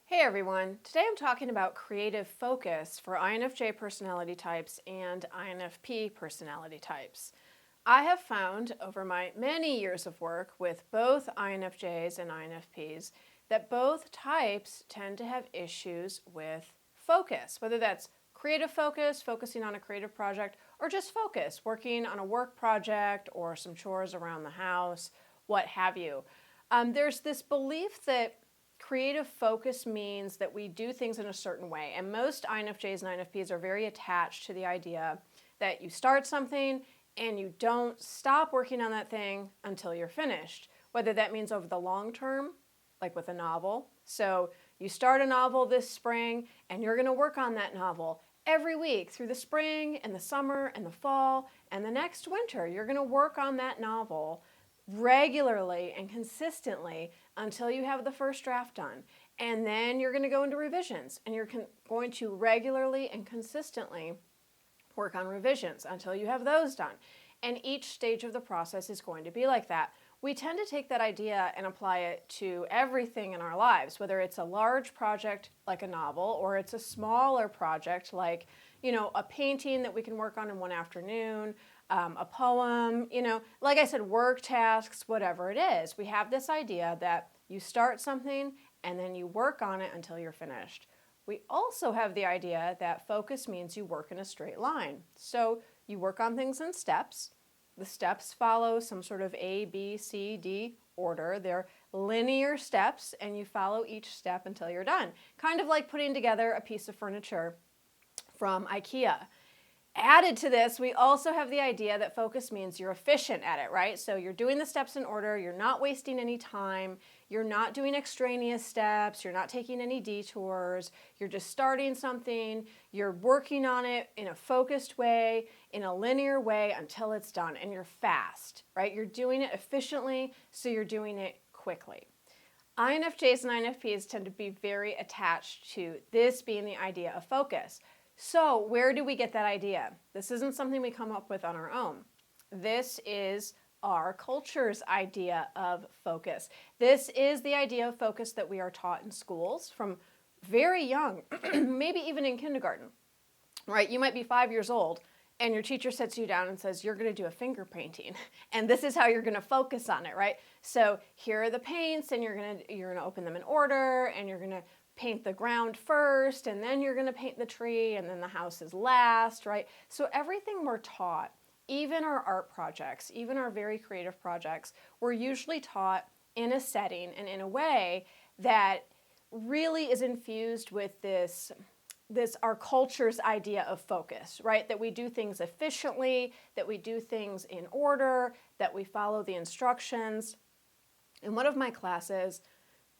Hey everyone, today I'm talking about creative focus for INFJ personality types and INFP personality types. I have found over my many years of work with both INFJs and INFPs that both types tend to have issues with focus, whether that's creative focus, focusing on a creative project, or just focus, working on a work project or some chores around the house, what have you. There's this belief that creative focus means that we do things in a certain way, and most INFJs and INFPs are very attached to the idea that you start something and you don't stop working on that thing until you're finished, whether that means over the long term, like with a novel. So you start a novel this spring and you're going to work on that novel every week through the spring and the summer and the fall, and the next winter you're going to work on that novel regularly and consistently until you have the first draft done. And then you're going to go into revisions, and you're going to regularly and consistently work on revisions until you have those done. And each stage of the process is going to be like that. We tend to take that idea and apply it to everything in our lives, whether it's a large project like a novel or it's a smaller project like, a painting that we can work on in one afternoon, a poem, like I said, work tasks, whatever it is. We have this idea that you start something and then you work on it until you're finished. We also have the idea that focus means you work in a straight line. So you work on things in steps. The steps follow some sort of A, B, C, D order. They're linear steps, and you follow each step until you're done. Kind of like putting together a piece of furniture from IKEA. Added to this, we also have the idea that focus means you're efficient at it, right? So you're doing the steps in order, you're not wasting any time, you're not doing extraneous steps, you're not taking any detours, you're just starting something, you're working on it in a focused way, in a linear way until it's done, and you're fast, right? You're doing it efficiently, so you're doing it quickly. INFJs and INFPs tend to be very attached to this being the idea of focus. So where do we get that idea? This isn't something we come up with on our own. This is our culture's idea of focus. This is the idea of focus that we are taught in schools from very young, maybe even in kindergarten, right? You might be 5 years old and your teacher sits you down and says, you're going to do a finger painting, and this is how you're going to focus on it, right? So here are the paints, and you're going to open them in order, and you're going to paint the ground first, and then you're going to paint the tree, and then the house is last, right? So everything we're taught, even our art projects, even our very creative projects, we're usually taught in a setting and in a way that really is infused with this our culture's idea of focus, right? That we do things efficiently, that we do things in order, that we follow the instructions. In one of my classes,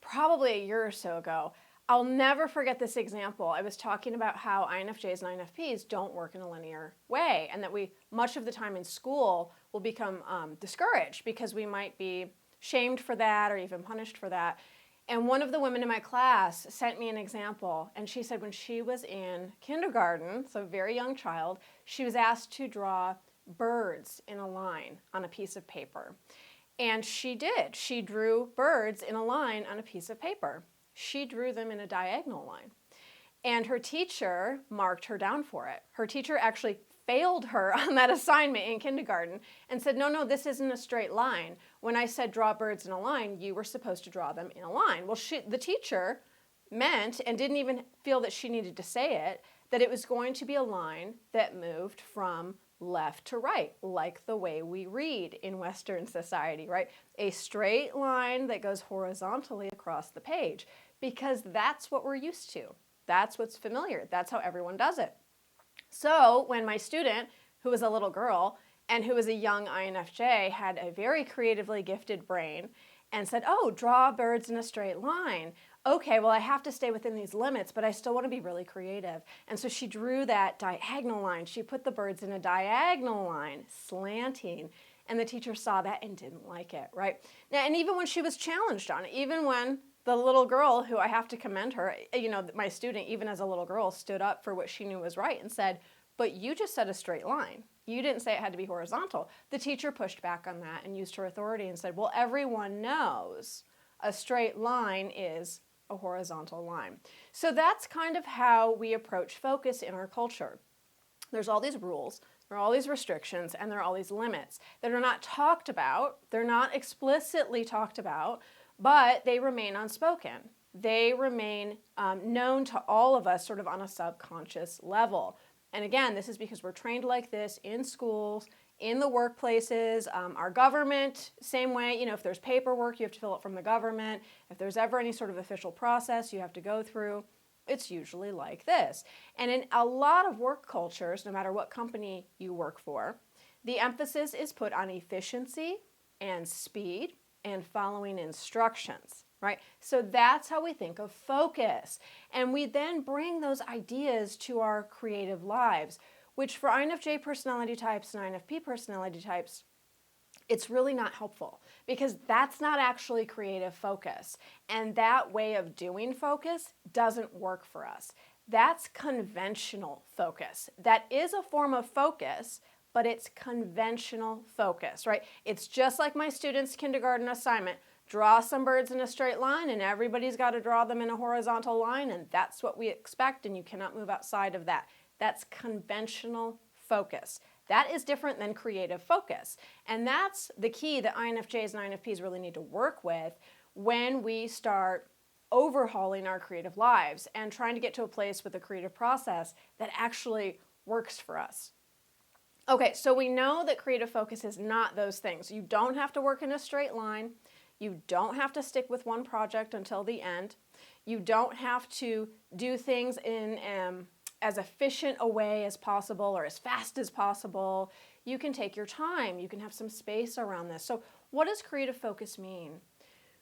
probably a year or so ago, I'll never forget this example. I was talking about how INFJs and INFPs don't work in a linear way, and that we, much of the time in school, will become discouraged because we might be shamed for that or even punished for that. And one of the women in my class sent me an example, and she said when she was in kindergarten, so a very young child, she was asked to draw birds in a line on a piece of paper. And she did. She drew birds in a line on a piece of paper. She drew them in a diagonal line. And her teacher marked her down for it. Her teacher actually failed her on that assignment in kindergarten and said, no, this isn't a straight line. When I said draw birds in a line, you were supposed to draw them in a line. Well, the teacher meant, and didn't even feel that she needed to say it, that it was going to be a line that moved from left to right, like the way we read in Western society, right? A straight line that goes horizontally across the page, because that's what we're used to. That's what's familiar. That's how everyone does it. So when my student, who was a little girl and who was a young INFJ, had a very creatively gifted brain and said, draw birds in a straight line. Okay, well, I have to stay within these limits, but I still want to be really creative. And so she drew that diagonal line. She put the birds in a diagonal line, slanting. And the teacher saw that and didn't like it, right? Now, and even when she was challenged on it, even when the little girl, who I have to commend her, my student, even as a little girl, stood up for what she knew was right and said, but you just said a straight line. You didn't say it had to be horizontal. The teacher pushed back on that and used her authority and said, well, everyone knows a straight line is a horizontal line. So that's kind of how we approach focus in our culture. There's all these rules, there are all these restrictions, and there are all these limits that are not talked about, they're not explicitly talked about, but they remain unspoken. They remain known to all of us sort of on a subconscious level. And again, this is because we're trained like this in schools, in the workplaces, our government, same way, if there's paperwork, you have to fill it from the government. If there's ever any sort of official process you have to go through, it's usually like this. And in a lot of work cultures, no matter what company you work for, the emphasis is put on efficiency and speed and following instructions, right? So that's how we think of focus. And we then bring those ideas to our creative lives, which for INFJ personality types and INFP personality types, it's really not helpful because that's not actually creative focus. And that way of doing focus doesn't work for us. That's conventional focus. That is a form of focus, but it's conventional focus, right? It's just like my students' kindergarten assignment. Draw some birds in a straight line and everybody's got to draw them in a horizontal line, and that's what we expect, and you cannot move outside of that. That's conventional focus. That is different than creative focus. And that's the key that INFJs and INFPs really need to work with when we start overhauling our creative lives and trying to get to a place with a creative process that actually works for us. Okay, so we know that creative focus is not those things. You don't have to work in a straight line. You don't have to stick with one project until the end. You don't have to do things in as efficient a way as possible or as fast as possible. You can take your time. You can have some space around this. So what does creative focus mean?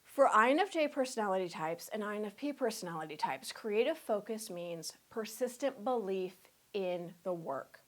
For INFJ personality types and INFP personality types, creative focus means persistent belief in the work.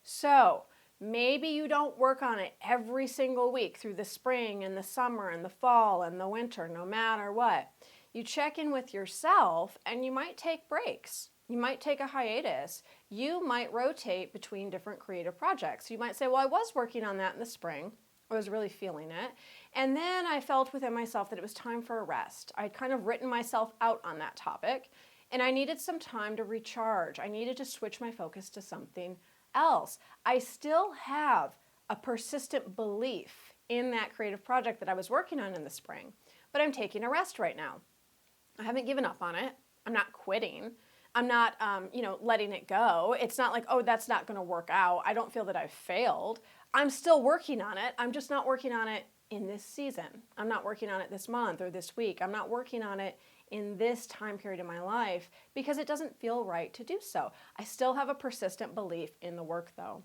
So maybe you don't work on it every single week through the spring and the summer and the fall and the winter, no matter what. You check in with yourself and you might take breaks. You might take a hiatus. You might rotate between different creative projects. You might say, well, I was working on that in the spring. I was really feeling it. And then I felt within myself that it was time for a rest. I'd kind of written myself out on that topic, and I needed some time to recharge. I needed to switch my focus to something else. I still have a persistent belief in that creative project that I was working on in the spring, but I'm taking a rest right now. I haven't given up on it. I'm not quitting. I'm not, letting it go. It's not like, oh, that's not going to work out. I don't feel that I've failed. I'm still working on it. I'm just not working on it in this season. I'm not working on it this month or this week. I'm not working on it in this time period in my life because it doesn't feel right to do so. I still have a persistent belief in the work, though.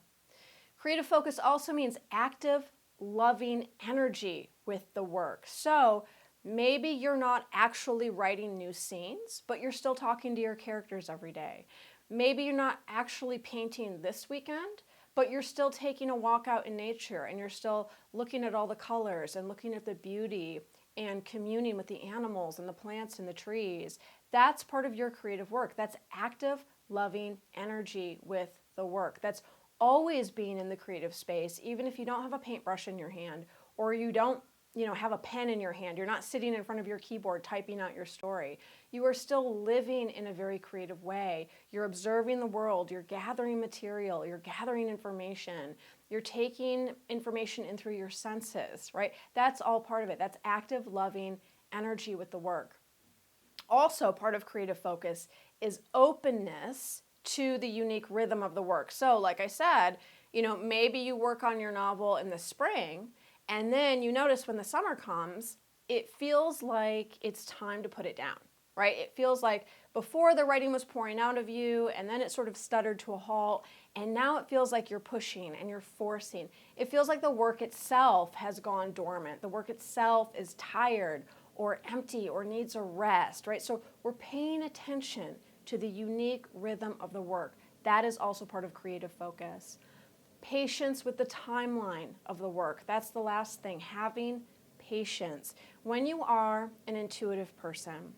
Creative focus also means active, loving energy with the work. So maybe you're not actually writing new scenes, but you're still talking to your characters every day. Maybe you're not actually painting this weekend, but you're still taking a walk out in nature and you're still looking at all the colors and looking at the beauty and communing with the animals and the plants and the trees. That's part of your creative work. That's active, loving energy with the work. That's always being in the creative space, even if you don't have a paintbrush in your hand or you don't have a pen in your hand. You're not sitting in front of your keyboard typing out your story. You are still living in a very creative way. You're observing the world. You're gathering material. You're gathering information. You're taking information in through your senses, right? That's all part of it. That's active, loving energy with the work. Also, part of creative focus is openness to the unique rhythm of the work. So, like I said, maybe you work on your novel in the spring, and then you notice when the summer comes, it feels like it's time to put it down, right? It feels like before the writing was pouring out of you, and then it sort of stuttered to a halt, and now it feels like you're pushing and you're forcing. It feels like the work itself has gone dormant. The work itself is tired or empty or needs a rest, right? So we're paying attention to the unique rhythm of the work. That is also part of creative focus. Patience with the timeline of the work. That's the last thing, having patience. When you are an intuitive person,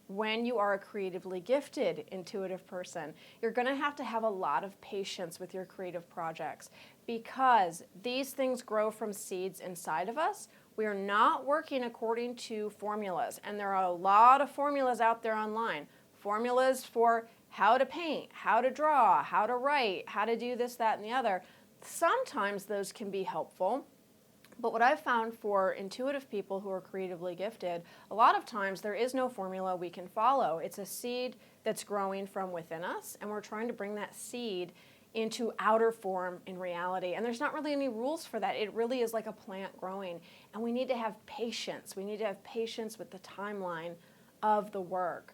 when you are a creatively gifted intuitive person, you're going to have a lot of patience with your creative projects because these things grow from seeds inside of us. We are not working according to formulas, and there are a lot of formulas out there online. Formulas for how to paint, how to draw, how to write, how to do this, that, and the other. Sometimes those can be helpful. But what I've found for intuitive people who are creatively gifted, a lot of times there is no formula we can follow. It's a seed that's growing from within us, and we're trying to bring that seed into outer form in reality. And there's not really any rules for that. It really is like a plant growing. And we need to have patience. We need to have patience with the timeline of the work.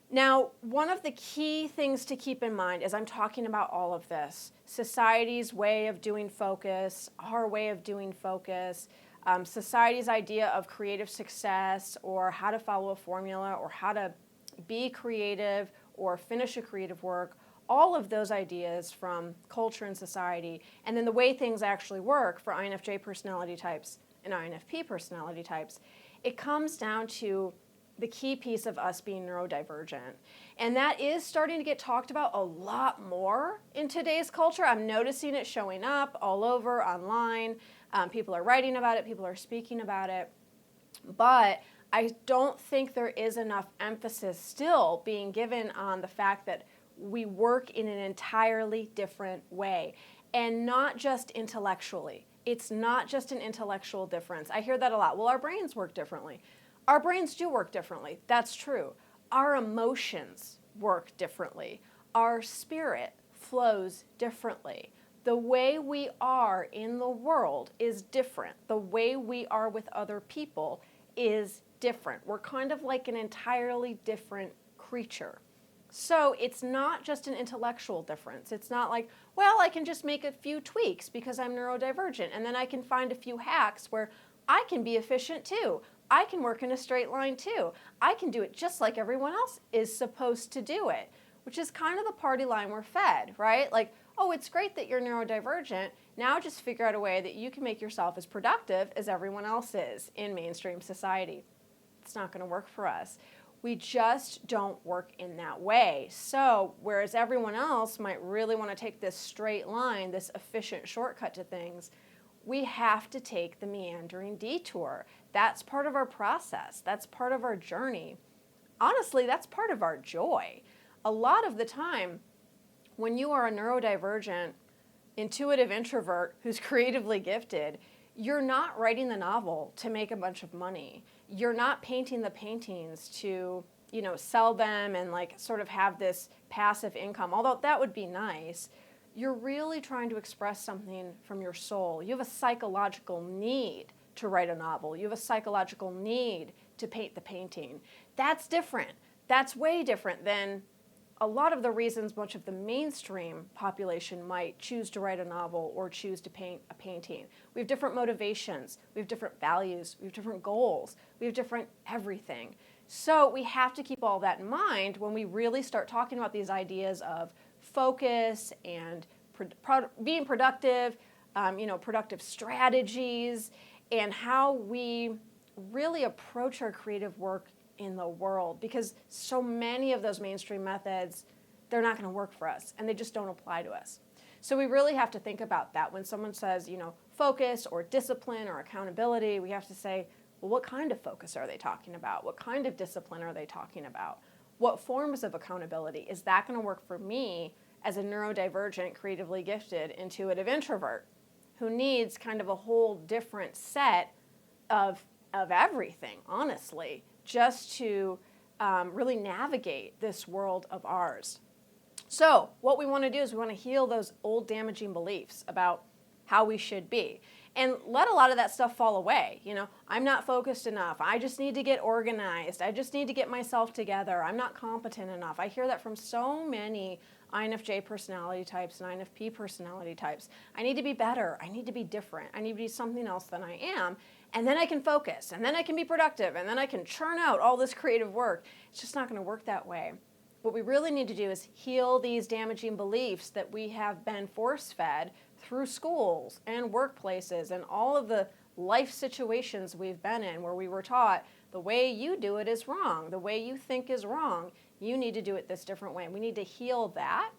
Now, one of the key things to keep in mind as I'm talking about all of this, society's way of doing focus, our way of doing focus, society's idea of creative success or how to follow a formula or how to be creative or finish a creative work, all of those ideas from culture and society, and then the way things actually work for INFJ personality types and INFP personality types, it comes down to the key piece of us being neurodivergent. And that is starting to get talked about a lot more in today's culture. I'm noticing it showing up all over online. People are writing about it, people are speaking about it. But I don't think there is enough emphasis still being given on the fact that we work in an entirely different way, and not just intellectually. It's not just an intellectual difference. I hear that a lot. Well, our brains work differently. Our brains do work differently. That's true. Our emotions work differently. Our spirit flows differently. The way we are in the world is different. The way we are with other people is different. We're kind of like an entirely different creature. So it's not just an intellectual difference. It's not like, well, I can just make a few tweaks because I'm neurodivergent, and then I can find a few hacks where I can be efficient too. I can work in a straight line too. I can do it just like everyone else is supposed to do it, which is kind of the party line we're fed, right? Like, oh, it's great that you're neurodivergent. Now just figure out a way that you can make yourself as productive as everyone else is in mainstream society. It's not going to work for us. We just don't work in that way. So whereas everyone else might really want to take this straight line, this efficient shortcut to things, we have to take the meandering detour. That's part of our process. That's part of our journey. Honestly, that's part of our joy. A lot of the time, when you are a neurodivergent, intuitive introvert who's creatively gifted, you're not writing the novel to make a bunch of money. You're not painting the paintings to, sell them and like sort of have this passive income, although that would be nice. You're really trying to express something from your soul. You have a psychological need to write a novel. You have a psychological need to paint the painting. That's different. That's way different than a lot of the reasons much of the mainstream population might choose to write a novel or choose to paint a painting. We have different motivations. We have different values. We have different goals. We have different everything. So we have to keep all that in mind when we really start talking about these ideas of focus and being productive, productive strategies, and how we really approach our creative work in the world, because so many of those mainstream methods, they're not going to work for us and they just don't apply to us. So we really have to think about that. When someone says, focus or discipline or accountability, we have to say, well, what kind of focus are they talking about? What kind of discipline are they talking about? What forms of accountability? Is that going to work for me as a neurodivergent, creatively gifted, intuitive introvert who needs kind of a whole different set of everything, honestly, just to really navigate this world of ours. So what we want to do is we want to heal those old damaging beliefs about how we should be and let a lot of that stuff fall away. I'm not focused enough. I just need to get organized. I just need to get myself together. I'm not competent enough. I hear that from so many INFJ personality types and INFP personality types. I need to be better. I need to be different. I need to be something else than I am. And then I can focus, and then I can be productive, and then I can churn out all this creative work. It's just not going to work that way. What we really need to do is heal these damaging beliefs that we have been force-fed through schools and workplaces and all of the life situations we've been in where we were taught the way you do it is wrong, the way you think is wrong. You need to do it this different way. And we need to heal that,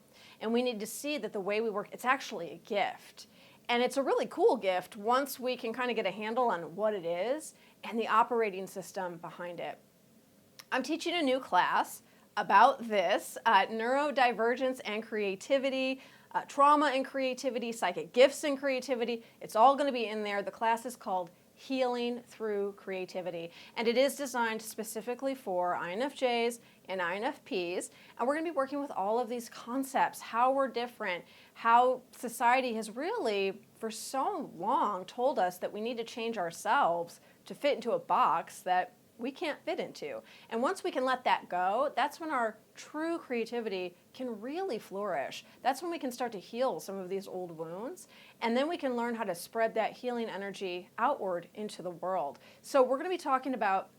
and we need to see that the way we work, it's actually a gift. And it's a really cool gift once we can kind of get a handle on what it is and the operating system behind it. I'm teaching a new class about this, neurodivergence and creativity, trauma and creativity, psychic gifts and creativity. It's all going to be in there. The class is called Healing Through Creativity, and it is designed specifically for INFJs and INFPs, and we're going to be working with all of these concepts, how we're different, how society has really for so long told us that we need to change ourselves to fit into a box that we can't fit into. And once we can let that go, that's when our true creativity can really flourish. That's when we can start to heal some of these old wounds, and then we can learn how to spread that healing energy outward into the world. So we're going to be talking about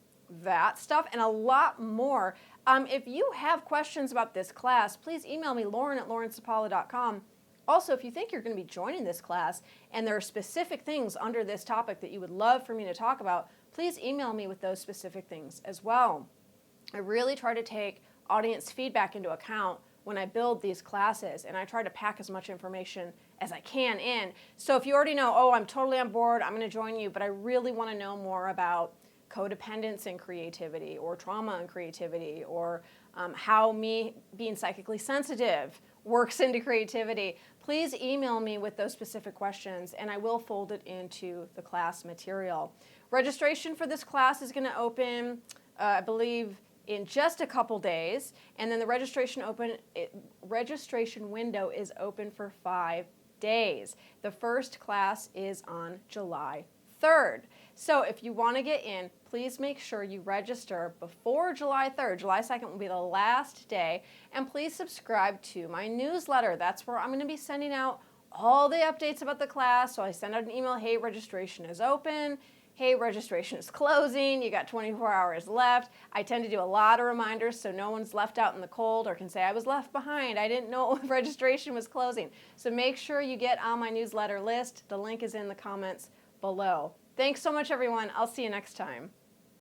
that stuff and a lot more. If you have questions about this class, please email me, lauren@laurensapala.com. Also, if you think you're going to be joining this class and there are specific things under this topic that you would love for me to talk about, please email me with those specific things as well. I really try to take audience feedback into account when I build these classes, and I try to pack as much information as I can in. So if you already know, oh, I'm totally on board, I'm going to join you, but I really want to know more about codependence and creativity, or trauma and creativity, or how me being psychically sensitive works into creativity, please email me with those specific questions, and I will fold it into the class material. Registration for this class is going to open, I believe, in just a couple days, and then the registration window is open for 5 days. The first class is on July 3rd. So if you want to get in, please make sure you register before July 3rd. July 2nd will be the last day, and please subscribe to my newsletter. That's where I'm going to be sending out all the updates about the class. So I send out an email, hey, registration is open. Hey, registration is closing, you got 24 hours left. I tend to do a lot of reminders so no one's left out in the cold or can say, I was left behind, I didn't know registration was closing. So make sure you get on my newsletter list. The link is in the comments below. Thanks so much, everyone. I'll see you next time.